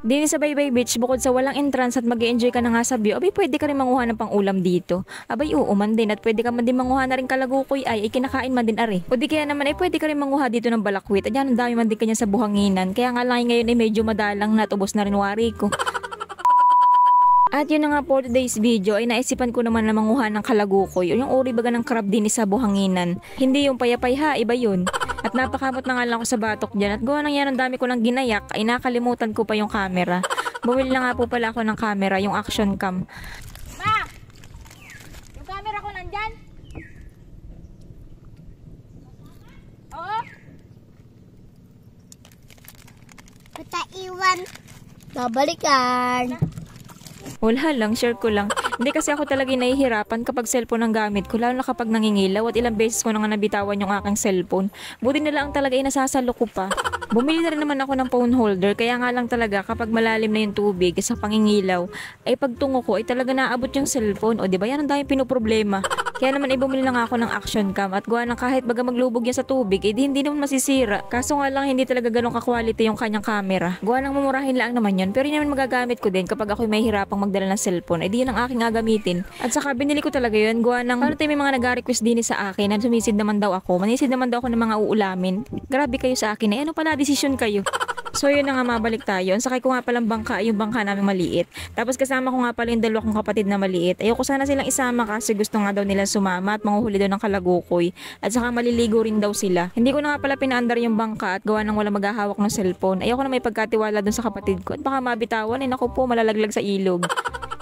Din sa Baybay Beach, bukod sa walang entrance at mag-enjoy ka na nga sa view, abay pwede ka rin manguha ng pang-ulam dito. Abay oo man din at pwede ka man din manguha na rin kalagukoy ay kinakain man din are. O di kaya naman ay pwede ka rin manguha dito ng balakwit. At yan ang dami man din kanya sa buhanginan. Kaya nga lang ngayon ay medyo madalang na at ubos na rin wari ko. At yun na nga for today's video ay naisipan ko naman na manguha ng kalagukoy o yung uri baga ng crab din sa buhanginan. Hindi yung payapay ha, iba yun. At napakamot na nga lang ako sa batok dyan at gawa nang yan ang dami ko nang ginayak ay nakalimutan ko pa yung camera. Bumili na nga po pala ako ng camera, yung action cam. Ma! Yung camera ko nandyan? Oo? Kita iwan. Babalikan. Wala lang, share ko lang. Hindi kasi ako talaga nahihirapan kapag cellphone ang gamit ko, lalo na kapag nangingilaw at ilang beses ko na nga nabitawan yung aking cellphone. Buti na lang talaga ay nasasalo ko pa. Bumili na rin naman ako ng phone holder, kaya nga lang talaga kapag malalim na yung tubig sa pangingilaw, ay pagtungo ko ay talaga naabot yung cellphone. O diba yan ang daming pinoproblema. Kaya naman ay bumili na nga ako ng action cam at gawa ng kahit baga maglubog yan sa tubig, hindi naman masisira. Kaso nga lang hindi talaga ganun ka-quality yung kanyang camera. Gawa ng mumurahin lang naman yun, pero yun naman magagamit ko din kapag ako'y may hirapang magdala ng cellphone, ay di yun ang aking gagamitin. At saka binili ko talaga yun, gawa ng paano tayo may mga nag-request din sa akin na sumisid naman daw ako, manisid naman daw ako ng mga uulamin. Grabe kayo sa akin, ay ano pala, desisyon kayo. So yun na nga, mabalik tayo. Ang sakay ko nga palang bangka, yung bangka namin maliit. Tapos kasama ko nga pala yung dalawa kong kapatid na maliit. Ayoko sana silang isama kasi gusto nga daw nila sumama at manguhuli daw ng kalagukoy. At saka maliligo rin daw sila. Hindi ko na nga pala pinaandar yung bangka at gawa ng wala maghahawak ng cellphone. Ayoko na may pagkatiwala dun sa kapatid ko at baka mabitawan, ay naku po, malalaglag sa ilog.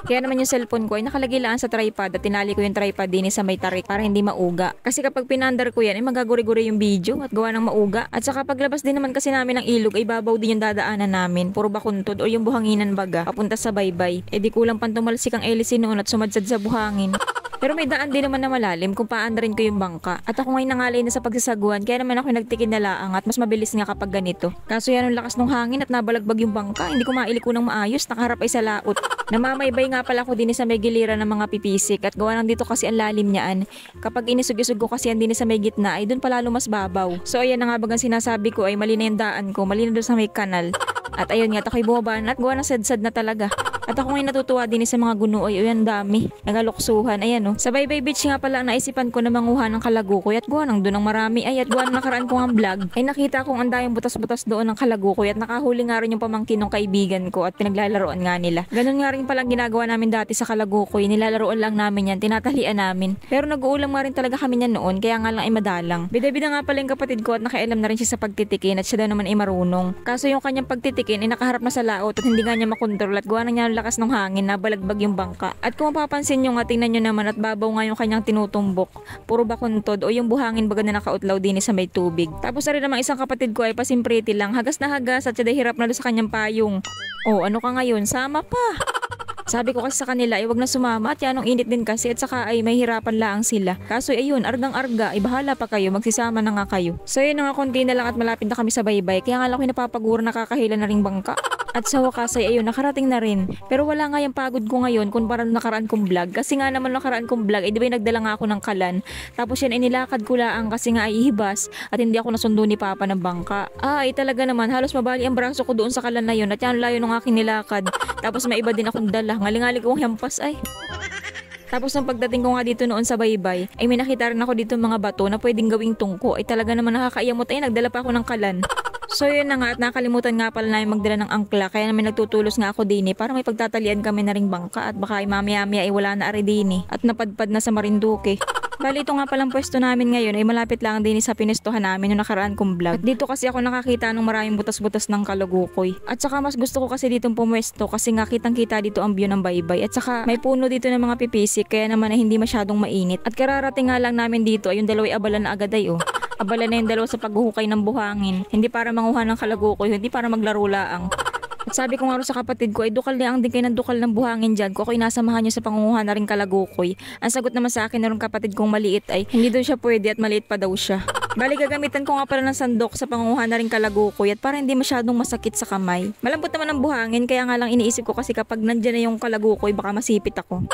Kaya naman yung cellphone ko ay nakalagay lang sa tripod at tinali ko yung tripod din sa may tarik para hindi mauga. Kasi kapag pinandar ko yan ay magaguri-guri yung video at gawa ng mauga. At saka paglabas din naman kasi namin ng ilog ay babaw din yung dadaanan namin. Puro bakuntod o yung buhanginan baga papunta sa baybay. E di kulang pantumalsik ang elisin noon at sumadsad sa buhangin. Pero may daan din naman na malalim kung paandarin ko yung bangka. At ako ngayon nangalay na sa pagsasaguan kaya naman ako nagtikin na laang at mas mabilis nga kapag ganito. Kaso yan ang lakas ng hangin at nabalagbag yung bangka. Hindi ko mailiko ng maayos, nakaharap ay sa laot. Namamaybay nga pala ako din sa may giliran ng mga pipisik at gawa ng dito kasi ang lalim niyaan. Kapag inisug-isug ko kasi yan din sa may gitna ay doon pala mas babaw. So ayan na nga bagang sinasabi ko ay mali na yung daan ko, mali na doon sa may kanal. At ayun nga, ako'y bumaba na at gawa ng sad-sad na talaga. At ako ngayon natutuwa din sa mga gunoy. O yan dami. Nagaluksuhan. Ayan o. Sa Baybay Beach nga pala naisipan ko na manguha ng kalagukoy. At gawa ng doon ang marami. Ay at gawa ng nakaraan ko ang vlog. Ay nakita kong ang daming butas-butas doon ng kalagukoy. At nakahuli nga rin yung pamangkin ng kaibigan ko. At pinaglalaroan nga nila. Ganun nga rin palang ginagawa namin dati sa kalagukoy. Nilalaroan lang namin yan. Tinatalian namin. Pero nag-uulam nga rin talaga kami niyan noon. Kaya nga lang ay madalang. Bida-bida nga pala yung kapatid ko at nakailam na rin siya sa pagtitikin. At siya daw naman ay marunong. Kaso yung kanyang pagtitikin ay nakaharap na sa laot at hindi nga niya makontrol at gawa na niya ang lakas ng hangin na balagbag yung bangka. At kung mapapansin nyo nga, tingnan nyo naman at babaw nga yung kanyang tinutumbok. Puro bakuntod o yung buhangin baga na nakautlaw din sa may tubig. Tapos na rin namang isang kapatid ko ay pasimpriti lang. Hagas na hagas at siya hirap na doon sa kanyang payong. Oh, ano ka ngayon? Sama pa! Sabi ko kasi sa kanila ay wag na sumama at yan ang init din kasi at saka ay may hirapan lang sila. Kaso ayun, argang-arga, ay bahala pa kayo, magsisama na nga kayo. So yun na nga, konti na lang at malapit na kami sa baybay. Kaya nga lang ako napapaguro, nakakahila na ring bangka. At sa wakas ay ayun, nakarating na rin. Pero wala nga yung pagod ko ngayon kumpara nung nakaraan kong vlog. Kasi nga naman nakaraan kong vlog, di ba nagdala nga ako ng kalan. Tapos yan ay nilakad ko lang kasi nga ay ihibas at hindi ako nasundo ni Papa ng bangka. Ay talaga naman, halos mabali ang braso ko doon sa kalan na yun at yan layo ng aking nilakad. Tapos may iba din akong dala, ngalingali kong hampas ay. Tapos nang pagdating ko nga dito noon sa baybay, ay may nakita rin ako dito mga bato na pwedeng gawing tungko. Ay talaga naman nakakaiyamot ay nagdala pa ako ng kalan. So yun na nga at nakalimutan nga pala namin magdala ng angkla kaya naman nagtutulos nga ako din para may pagtatalian kami na ring bangka at baka ay mamaya-maya ay wala na ari din at napadpad na sa Marinduque. Bali ito nga palang pwesto namin ngayon ay malapit lang din sa pinestuhan namin yung nakaraan kong vlog. At dito kasi ako nakakita ng maraming butas-butas ng kalagukoy. At saka mas gusto ko kasi ditong pumwesto kasi nga kitang-kita dito ang view ng baybay. At saka may puno dito ng mga pipisik kaya naman ay hindi masyadong mainit. At kararating nga lang namin dito ay yung dalaway abala na agad ay abala na yung dalawa sa paghuhukay ng buhangin. Hindi para manguha ng kalagukoy, hindi para maglaro laang. At sabi ko nga rin sa kapatid ko, ay dukal niya ang din kayo ng dukal ng buhangin dyan. Kung ako'y nasamahan niyo sa pangunguha na rin kalagukoy. Ang sagot naman sa akin na rin kapatid kong maliit ay, hindi daw siya pwede at maliit pa daw siya. Bali gagamitan ko nga pala ng sandok sa pangunguha na rin kalagukoy at para hindi masyadong masakit sa kamay. Malambot naman ang buhangin kaya nga lang iniisip ko kasi kapag nandyan na yung kalagukoy baka masipit ako.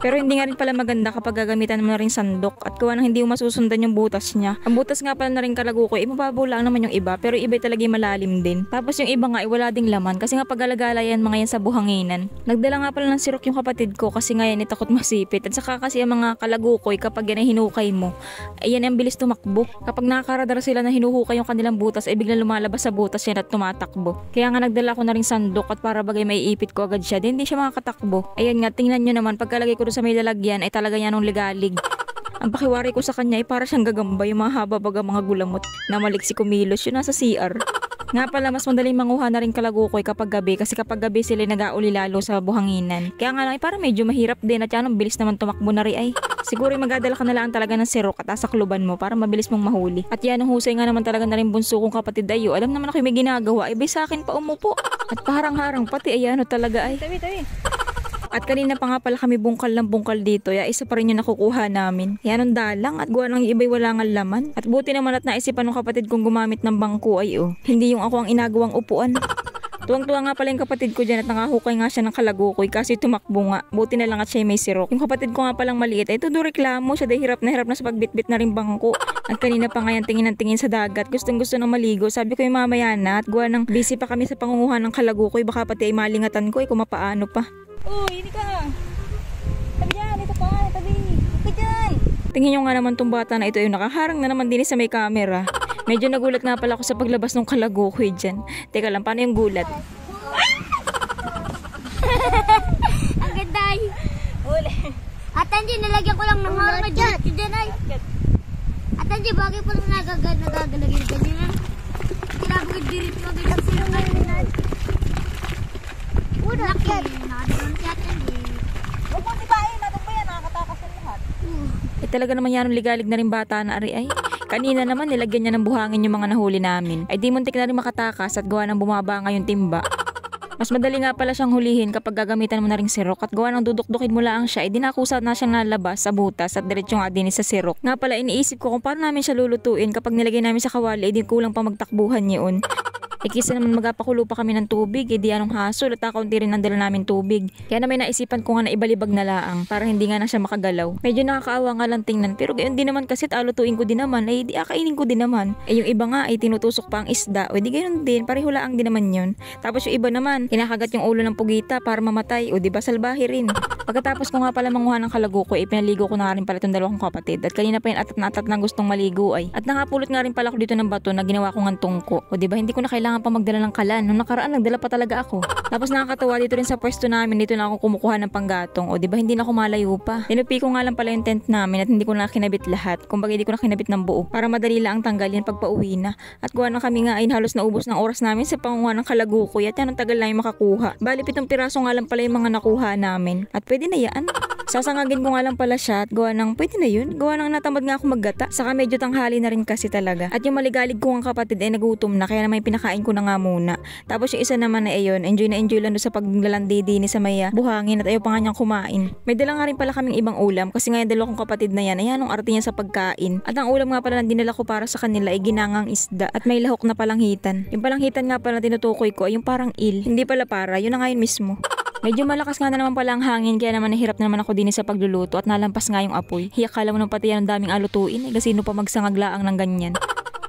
Pero hindi nga rin pala maganda kapag gagamitan mo na rin sandok at gawa ng hindi mo masusundan yung butas niya. Ang butas nga pala na rin kalagukoy, mababaw lang naman yung iba pero iba talaga yung malalim din. Tapos yung iba nga wala ding laman kasi nga pag-alagala yan mga yan sa buhanginan. Nagdala nga pala ng sirok yung kapatid ko kasi nga yan takot masipit at saka kasi ang mga kalagukoy kapag yan ay hinukay mo, ayan ang bilis tumakbo. Kapag nakakaradar sila na hinuhukay yung kanilang butas ay biglang lumalabas sa butas yan at tumatakbo. Kaya nga nagdala ko na rin sandok at para bagay maiipit ko agad siya, hindi siya makakatakbo. Ayan nga, tingnan nyo naman pagkalagay ko sa may lalagyan ay talaga yan nung ligalig. Ang pakiwari ko sa kanya ay para siyang gagamba yung mga haba-baga mga gulamot na maliksi kumilos yun nasa CR. Nga pala mas madaling manguha na rin kalagukoy kapag gabi kasi kapag gabi sila nag-auli lalo sa buhanginan. Kaya nga lang ay para medyo mahirap din at yan ang bilis naman tumakbo na rin ay. Siguro magadala ka na lang talaga ng sirok at asakluban mo para mabilis mong mahuli. At yan ang husay nga naman talaga na rin bunso kong kapatid ayo. Alam naman ako may ginagawa ay sa akin pa umupo. At paharang-harang pati ayan talaga ay. Tabi. At kanina pa nga pala kami bungkal ng bungkal dito, ya isa pa rin yung nakukuha namin. Yan ang dalang at gawa ng iba'y wala ng laman. At buti naman at naisipan ng kapatid kong gumamit ng bangko ay hindi yung ako ang inagawang upuan. Tuwang-tuwa nga pala yung kapatid ko dyan at nakahukay nga siya ng kalagukoy kasi tumakbo nga. Buti na lang at siya may sirok. Yung kapatid ko nga palang maliit ay todo reklamo siya dahil hirap na sa pagbitbit na rin bangko. At kanina pa nga yan tingin ng tingin sa dagat. Gustong gusto ng maligo. Sabi ko yung mamaya na at gawa ng busy pa kami sa pangunguha ng kalagukoy. Baka pati ay malingatan ko ay kung mapaano pa. Uy, hindi ka. Tabi dyan, ito pa, tabi. Ito dyan. Tingin nyo nga naman tong bata na ito ay nakaharang na naman din sa may camera. Medyo nagulat nga pala ako sa paglabas ng kalagukoy dyan. Teka lang, paano yung gulat? Ang ganda ay. Uli. At Angie, nalagyan ko lang ng harang na dyan. Dyan ay. At Angie, bagay pa lang nagagalagin ka niya. Kinabagod dirit mo agad sila ngayon. Laki. Nakadaroon si At Angie. Huwag mong tibain, natin pa yan, nakakatakas yung lahat. Talaga naman yan ligalig na rin bata na ari ay. Kanina naman nilagyan niya ng buhangin yung mga nahuli namin. Ay di muntik na rin makatakas at gawa ng bumaba nga yung timba. Mas madali nga pala siyang hulihin kapag gagamitan mo na ring sirok at gawa ng dudukdukin mo lang siya ay dinakusa na siyang nalabas sa butas at diretso nga din sa sirok. Nga pala iniisip ko kung paano namin siya lulutuin kapag nilagay namin sa kawali ay di kulang pa magtakbuhan yun. Kisa naman magapakulo pa kami ng tubig, di anong hasol at kaunti rin ang dala namin tubig. Kaya na may naisipan ko nga na ibalibag na laang para hindi nga na siya makagalaw. Medyo nakakaawa nga lang tingnan pero gayon din naman kasi alutuin ko din naman ay di akainin ko din naman. Yung iba nga ay tinutusok pa ang isda o di gayon din, pareho lang din naman yun. Tapos yung iba naman, kinakagat yung ulo ng pugita para mamatay o di ba salbahe rin. Pagkatapos ko nga pala manguha ng kalagukoy, pinaligo ko na nga rin pala itong dalawang kapatid at kanina pa yung atat na atat na gustong maligo ay. At nakapulot nga rin pala ako dito ng bato na ginawa ko ng tungko. O di ba hindi ko na kailangan pa magdala ng kalan. Nung nakaraan nagdala pa talaga ako. Tapos nakakatawa dito rin sa pwesto namin, dito na ako kumukuha ng panggatong. O di ba hindi na ako malayo pa. Tinupi ko nga lang pala yung tent namin at hindi ko na kinabit lahat. Kumbaga hindi ko na kinabit ng buo para madali lang ang tanggalin pag pauwi na. At gawa na kami nga ay halos naubos ng oras namin sa pangunguha ng kalagukoy at yan ang tagal namin makakuha. Bali 7 piraso nga lang pala yung mga nakuha namin. At pwede na yan. Sasangagin ko nga lang pala siya at gawa ng pwede na yun. Gawa ng natamad nga ako maggata. Saka medyo tanghali na rin kasi talaga. At yung maligalig ko ang kapatid ay nagutom na kaya naman pinakain ko na nga muna. Tapos yung isa naman na ayun, enjoy na enjoy lang doon sa paglalandi din sa maya buhangin at ayaw pa nga niyang kumain. May dala nga rin pala kaming ibang ulam kasi nga yung dalawa kong kapatid na yan ay anong arte niya sa pagkain. At ang ulam nga pala na dinala ko para sa kanila ay ginangang isda at may lahok na palanghitan. Yung palanghitan nga pala tinutukoy ko ay yung parang hindi pala para, yun na nga yun mismo. Medyo malakas nga na naman pala ang hangin kaya naman nahirap na naman ako din sa pagluluto at nalampas nga yung apoy. Hiyakala mo nang pati yan ang daming alutuin kasi sino pa magsangaglaang ng ganyan.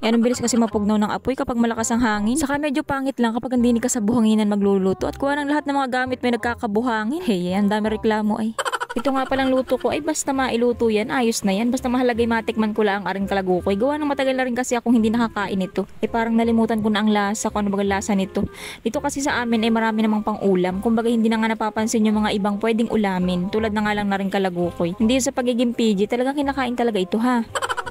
Yan ang bilis kasi mapugnaw ng apoy kapag malakas ang hangin. Saka medyo pangit lang kapag hindi ka sa buhanginan magluluto at kuha ng lahat ng mga gamit may nagkakabuhangin. Hey, ang dami reklamo ay. Ito nga palang luto ko ay basta mailuto yan, ayos na yan. Basta mahalagay matikman ko lang ang aring kalagukoy. Gawa ng matagal na rin kasi akong hindi nakakain ito. Parang nalimutan ko na ang lasa, kung ano baga lasa nito. Dito kasi sa amin ay marami namang pang ulam. Kumbaga hindi na nga napapansin yung mga ibang pwedeng ulamin. Tulad na nga lang na rin kalagukoy. Hindi sa pagiging PG, talagang kinakain talaga ito ha.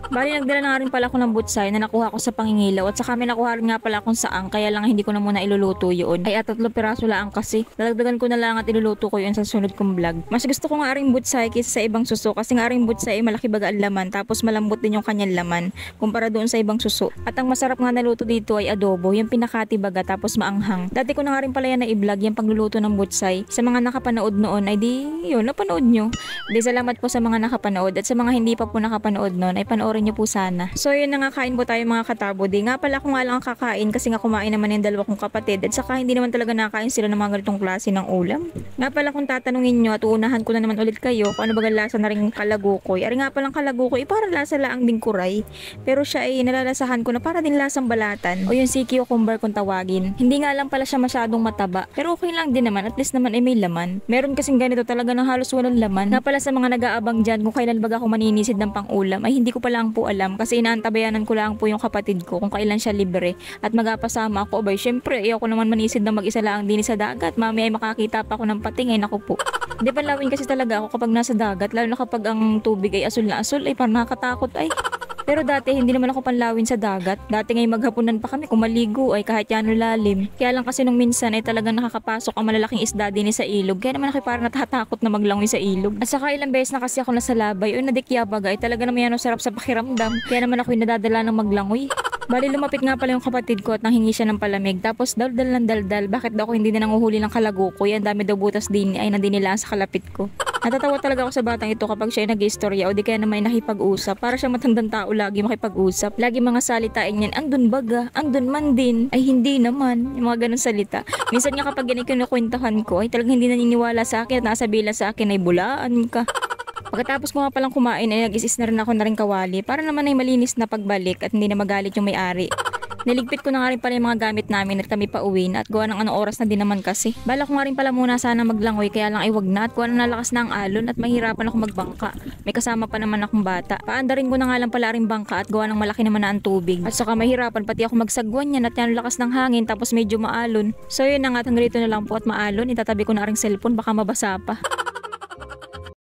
Bali nagdala na nga rin pala ako ng butsay na nakuha ko sa pangingilaw at saka may nakuha rin nga pala akong saang kaya lang hindi ko na muna iluluto yun. Ay at 3 piraso lang kasi. Dalagdagan ko na lang at iluluto ko yun sa sunod kong vlog. Mas gusto ko nga ring butsay kaysa sa ibang suso kasi nga ring butsay ay malaki baga ang laman tapos malambot din yung kanyang laman kumpara doon sa ibang suso. At ang masarap nga naluto dito ay adobo, yung pinakati baga tapos maanghang. Dati ko na nga rin pala yan na i-vlog yung pagluluto ng butsay. Sa mga nakapanood noon ay di yun napanood nyo. Di salamat po sa mga nakapanood at sa mga hindi pa po nakapanood noon ay panoorin panoorin niyo po sana. So yun na nga, kain po tayo mga katabo. Di nga pala ako nga lang ang kakain kasi nga kumain naman yung dalawa kong kapatid at saka hindi naman talaga nakain sila ng mga ganitong klase ng ulam. Nga pala kung tatanungin nyo at uunahan ko na naman ulit kayo kung ano ba lasa na rin kalagukoy. Ari nga palang kalagukoy, parang lasa laang din kuray. Pero siya ay nalalasahan ko na para din lasang balatan o yung sea cucumber kung tawagin. Hindi nga lang pala siya masyadong mataba. Pero okay lang din naman, at least naman ay may laman. Meron kasing ganito talaga ng halos walang laman. Nga pala sa mga nag-aabang dyan kung kailan baga ako maninisid ng pang-ulam ay hindi ko pa lang po alam kasi inaantabayanan ko lang po yung kapatid ko kung kailan siya libre at magapasama ako. Abay, syempre, ako naman manisid na mag-isa lang din sa dagat. Mami ay makakita pa ako ng pating ay naku po. Hindi pa lawin kasi talaga ako kapag nasa dagat, lalo na kapag ang tubig ay asul na asul ay parang nakakatakot ay. Pero dati hindi naman ako panlawin sa dagat. Dati ngay maghapunan pa kami kung maligo ay kahit yan lalim. Kaya lang kasi nung minsan ay talagang nakakapasok ang malalaking isda din sa ilog. Kaya naman ako parang natatakot na maglangoy sa ilog. At saka ilang beses na kasi ako nasa labay o nadikyabaga ay talaga naman yan sarap sa pakiramdam. Kaya naman ako nadadala ng maglangoy. Bali lumapit nga pala yung kapatid ko at nanghingi siya ng palamig. Tapos daldal ng daldal. Bakit daw ako hindi na nanguhuli ng kalagukoy? Ang dami daw butas din ay nandinilaan sa kalapit ko. Natatawa talaga ako sa batang ito kapag siya ay nag-istorya o di kaya naman nakipag-usap. Para siyang matandang tao lagi makipag-usap. Lagi mga salitain yan, andun baga, andun man din, ay hindi naman. Yung mga ganun salita. Minsan nga kapag yan ay kinukwentuhan ko, ay talagang hindi naniniwala sa akin at nasabihin sa akin ay bulaan ka. Pagkatapos ko nga palang kumain ay nag-isis na rin ako na rin kawali para naman ay malinis na pagbalik at hindi na magalit yung may-ari. Niligpit ko na nga rin pala yung mga gamit namin at kami pa uwi na at gawa ng anong oras na din naman kasi. Bala ko nga rin pala muna sana maglangoy kaya lang ay wag na at gawa ng nalakas na ang alon at mahirapan ako magbangka. May kasama pa naman akong bata. Paanda rin ko na nga lang pala rin bangka at gawa ng malaki naman na ang tubig. At saka mahirapan pati ako magsagwan yan at yan lakas ng hangin tapos medyo maalon. So yun na nga, hanggang rito na lang po at maalon. Itatabi ko na rin cellphone baka mabasa pa.